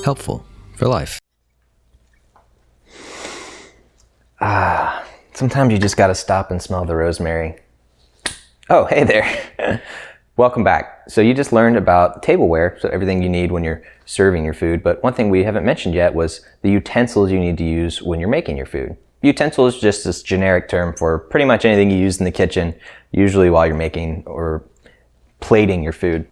Helpful for life. Sometimes you just gotta stop and smell the rosemary. Oh, hey there. Welcome back. So you just learned about tableware, so everything you need when you're serving your food, but one thing we haven't mentioned yet was the utensils you need to use when you're making your food. Utensil is just this generic term for pretty much anything you use in the kitchen, usually while you're making or plating your food.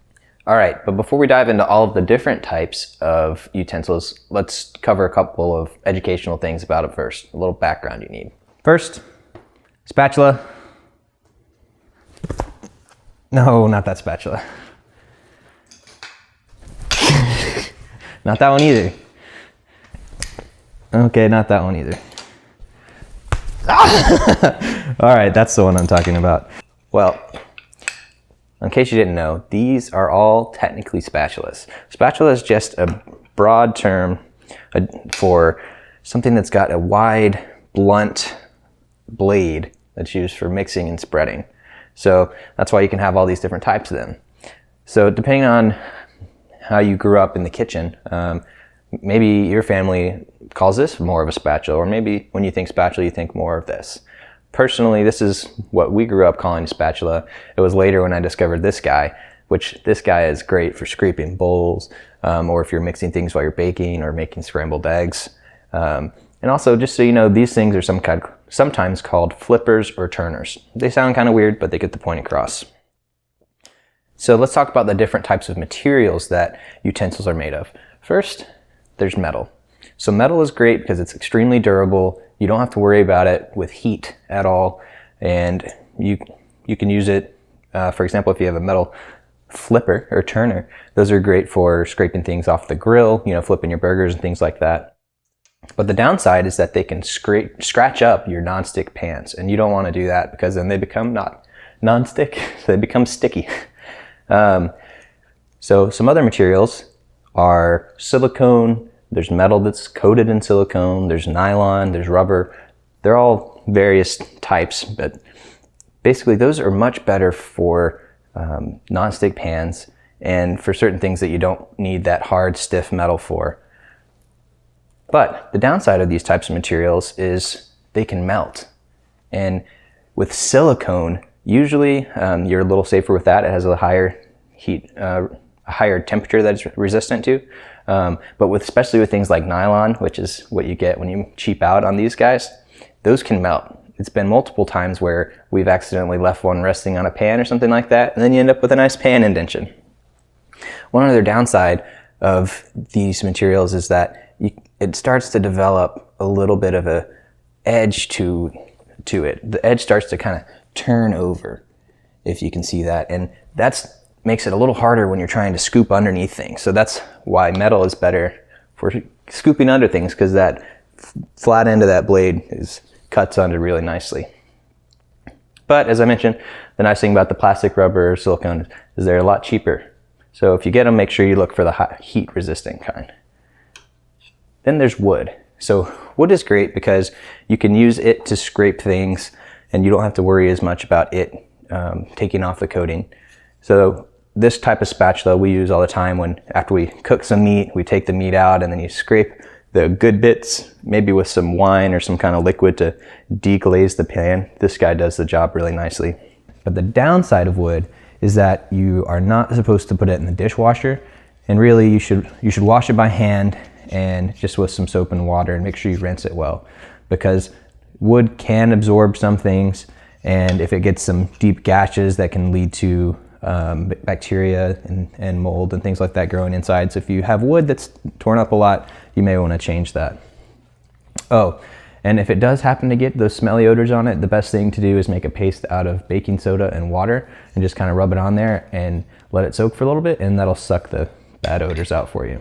All right, but before we dive into all of the different types of utensils, let's cover a couple of educational things about it first, a little background you need. First, spatula. No, not that spatula. Not that one either. Okay, not that one either. All right, that's the one I'm talking about. Well, in case you didn't know, these are all technically spatulas. Spatula is just a broad term for something that's got a wide, blunt blade that's used for mixing and spreading. So that's why you can have all these different types of them. So depending on how you grew up in the kitchen, maybe your family calls this more of a spatula, or maybe when you think spatula, you think more of this. Personally, this is what we grew up calling a spatula. It was later when I discovered this guy, which this guy is great for scraping bowls, or if you're mixing things while you're baking or making scrambled eggs. And also, just so you know, these things are sometimes called flippers or turners. They sound kind of weird, but they get the point across. So let's talk about the different types of materials that utensils are made of. First, there's metal. So metal is great because it's extremely durable. You don't have to worry about it with heat at all. And you can use it, for example, if you have a metal flipper or turner, those are great for scraping things off the grill, flipping your burgers and things like that. But the downside is that they can scratch up your nonstick pans, and you don't want to do that because then they become not nonstick, so they become sticky. So some other materials are silicone. There's metal that's coated in silicone, there's nylon, there's rubber. They're all various types, but basically those are much better for non-stick pans and for certain things that you don't need that hard, stiff metal for. But the downside of these types of materials is they can melt. And with silicone, usually you're a little safer with that. It has a higher heat, a higher temperature that it's resistant to. But especially with things like nylon, which is what you get when you cheap out on these guys, those can melt. It's been multiple times where we've accidentally left one resting on a pan or something like that, and then you end up with a nice pan indentation. One other downside of these materials is that it starts to develop a little bit of a edge to it. The edge starts to kind of turn over, if you can see that, and that makes it a little harder when you're trying to scoop underneath things. So that's why metal is better for scooping under things, because that flat end of that blade cuts under really nicely. But as I mentioned, the nice thing about the plastic, rubber, or silicone is they're a lot cheaper. So if you get them, make sure you look for the heat resistant kind. Then there's wood. So wood is great because you can use it to scrape things and you don't have to worry as much about it taking off the coating. So this type of spatula we use all the time after we cook some meat, we take the meat out and then you scrape the good bits, maybe with some wine or some kind of liquid to deglaze the pan. This guy does the job really nicely. But the downside of wood is that you are not supposed to put it in the dishwasher, and really you should wash it by hand and just with some soap and water, and make sure you rinse it well, because wood can absorb some things, and if it gets some deep gashes that can lead to bacteria and mold and things like that growing inside. So if you have wood that's torn up a lot, you may want to change that. Oh, and if it does happen to get those smelly odors on it, the best thing to do is make a paste out of baking soda and water and just kind of rub it on there and let it soak for a little bit, and that'll suck the bad odors out for you.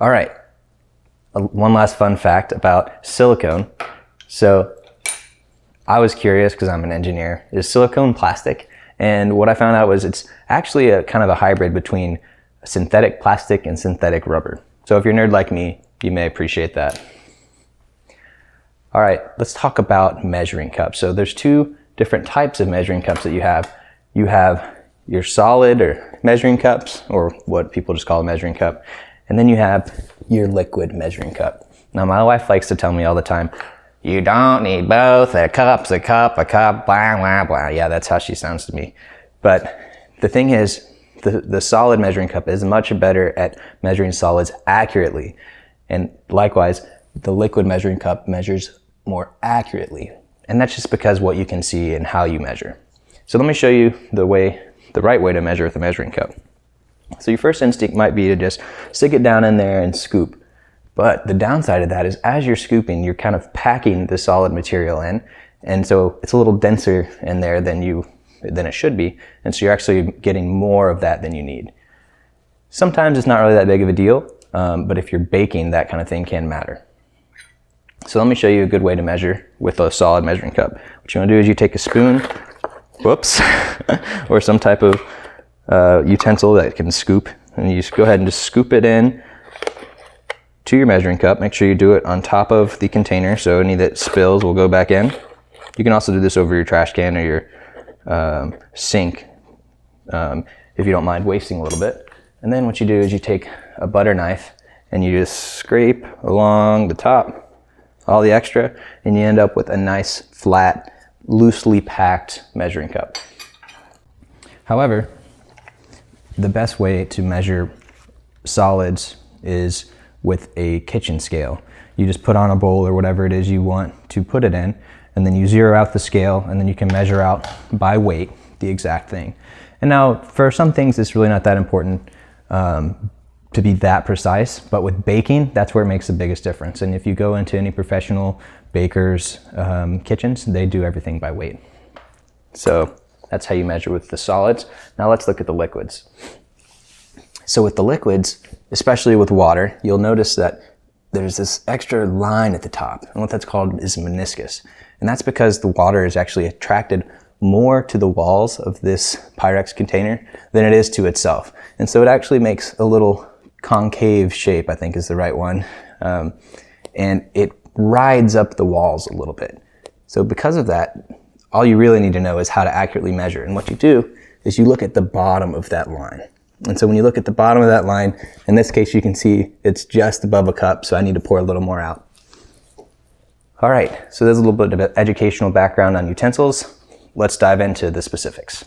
All right, one last fun fact about silicone. So I was curious because I'm an engineer, is silicone plastic? And what I found out was it's actually a kind of a hybrid between synthetic plastic and synthetic rubber. So if you're a nerd like me, you may appreciate that. All right, let's talk about measuring cups. So there's two different types of measuring cups that you have. You have your solid or measuring cups, or what people just call a measuring cup. And then you have your liquid measuring cup. Now my wife likes to tell me all the time, you don't need both, a cup's a cup, blah, blah, blah. Yeah, that's how she sounds to me. But the thing is, the solid measuring cup is much better at measuring solids accurately. And likewise, the liquid measuring cup measures more accurately. And that's just because what you can see and how you measure. So let me show you the right way to measure with a measuring cup. So your first instinct might be to just stick it down in there and scoop. But the downside of that is as you're scooping, you're kind of packing the solid material in. And so it's a little denser in there than it should be. And so you're actually getting more of that than you need. Sometimes it's not really that big of a deal, but if you're baking, that kind of thing can matter. So let me show you a good way to measure with a solid measuring cup. What you want to do is you take a spoon, whoops, or some type of utensil that can scoop, and you just go ahead and just scoop it in to your measuring cup. Make sure you do it on top of the container so any that spills will go back in. You can also do this over your trash can or your sink if you don't mind wasting a little bit. And then what you do is you take a butter knife and you just scrape along the top all the extra, and you end up with a nice flat, loosely packed measuring cup. However, the best way to measure solids is with a kitchen scale. You just put on a bowl or whatever it is you want to put it in, and then you zero out the scale, and then you can measure out by weight the exact thing. And now for some things it's really not that important to be that precise, but with baking, that's where it makes the biggest difference. And if you go into any professional bakers' kitchens, they do everything by weight. So that's how you measure with the solids. Now let's look at the liquids. So with the liquids, especially with water, you'll notice that there's this extra line at the top, and what that's called is meniscus. And that's because the water is actually attracted more to the walls of this Pyrex container than it is to itself. And so it actually makes a little concave shape, I think is the right one. And it rides up the walls a little bit. So because of that, all you really need to know is how to accurately measure. And what you do is you look at the bottom of that line. And so when you look at the bottom of that line, in this case you can see it's just above a cup, so I need to pour a little more out. All right, so there's a little bit of educational background on utensils. Let's dive into the specifics.